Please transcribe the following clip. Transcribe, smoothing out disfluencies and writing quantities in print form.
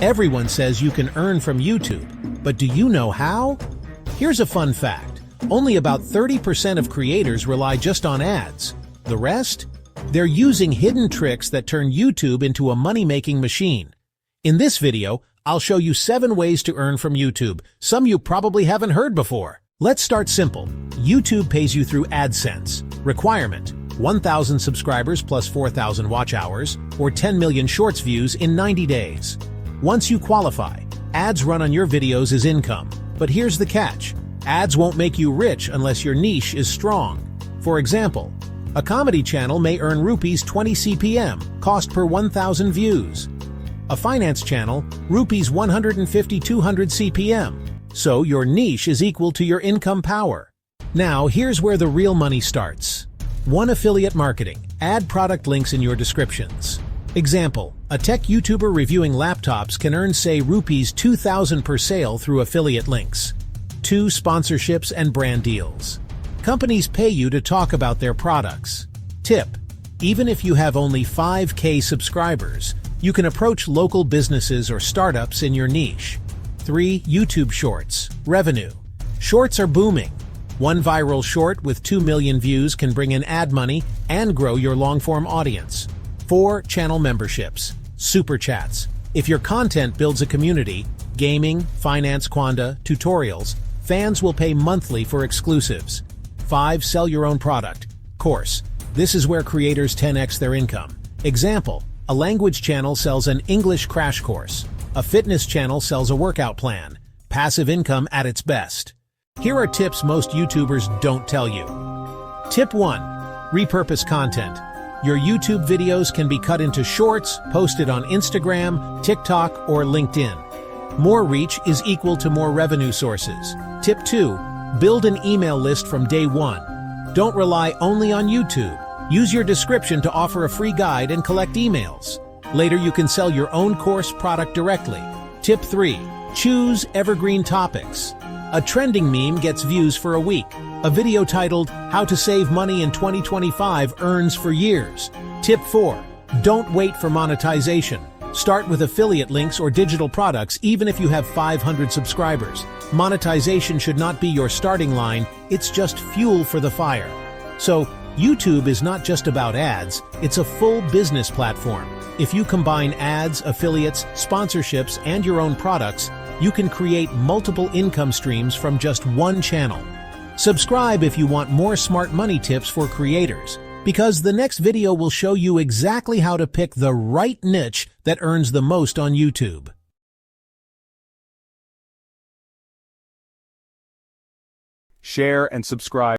Everyone says you can earn from YouTube, but do you know how? Here's a fun fact. Only about 30% of creators rely just on ads. The rest? They're using hidden tricks that turn YouTube into a money-making machine. In this video, I'll show you 7 ways to earn from YouTube, some you probably haven't heard before. Let's start simple. YouTube pays you through AdSense. Requirement: 1,000 subscribers plus 4,000 watch hours, or 10 million shorts views in 90 days. Once you qualify, ads run on your videos as income. But here's the catch. Ads won't make you rich unless your niche is strong. For example, a comedy channel may earn rupees 20 CPM, cost per 1,000 views. A finance channel, rupees 150-200 CPM. So your niche is equal to your income power. Now here's where the real money starts. 1. Affiliate marketing. Add product links in your descriptions. Example: a tech YouTuber reviewing laptops can earn, say, rupees 2,000 per sale through affiliate links. 2. Sponsorships and brand deals. Companies pay you to talk about their products. Tip: even if you have only 5K subscribers, you can approach local businesses or startups in your niche. 3. YouTube Shorts. Revenue. Shorts are booming. One viral short with 2 million views can bring in ad money and grow your long-form audience. 4. Channel memberships. Super chats. If your content builds a community, gaming, finance, quanda, tutorials, fans will pay monthly for exclusives. 5. Sell your own product. Course. This is where creators 10x their income. Example: a language channel sells an English crash course. A fitness channel sells a workout plan. Passive income at its best. Here are tips most YouTubers don't tell you. Tip 1. Repurpose content. Your YouTube videos can be cut into shorts, posted on Instagram, TikTok, or LinkedIn. More reach is equal to more revenue sources. Tip 2. Build an email list from day 1. Don't rely only on YouTube. Use your description to offer a free guide and collect emails. Later you can sell your own course product directly. Tip 3. Choose evergreen topics. A trending meme gets views for a week. A video titled "How to Save Money in 2025" earns for years. Tip 4. Don't wait for monetization. Start with affiliate links or digital products even if you have 500 subscribers. Monetization should not be your starting line, it's just fuel for the fire. So, YouTube is not just about ads, it's a full business platform. If you combine ads, affiliates, sponsorships, and your own products, you can create multiple income streams from just one channel. Subscribe if you want more smart money tips for creators, because the next video will show you exactly how to pick the right niche that earns the most on YouTube. Share and subscribe.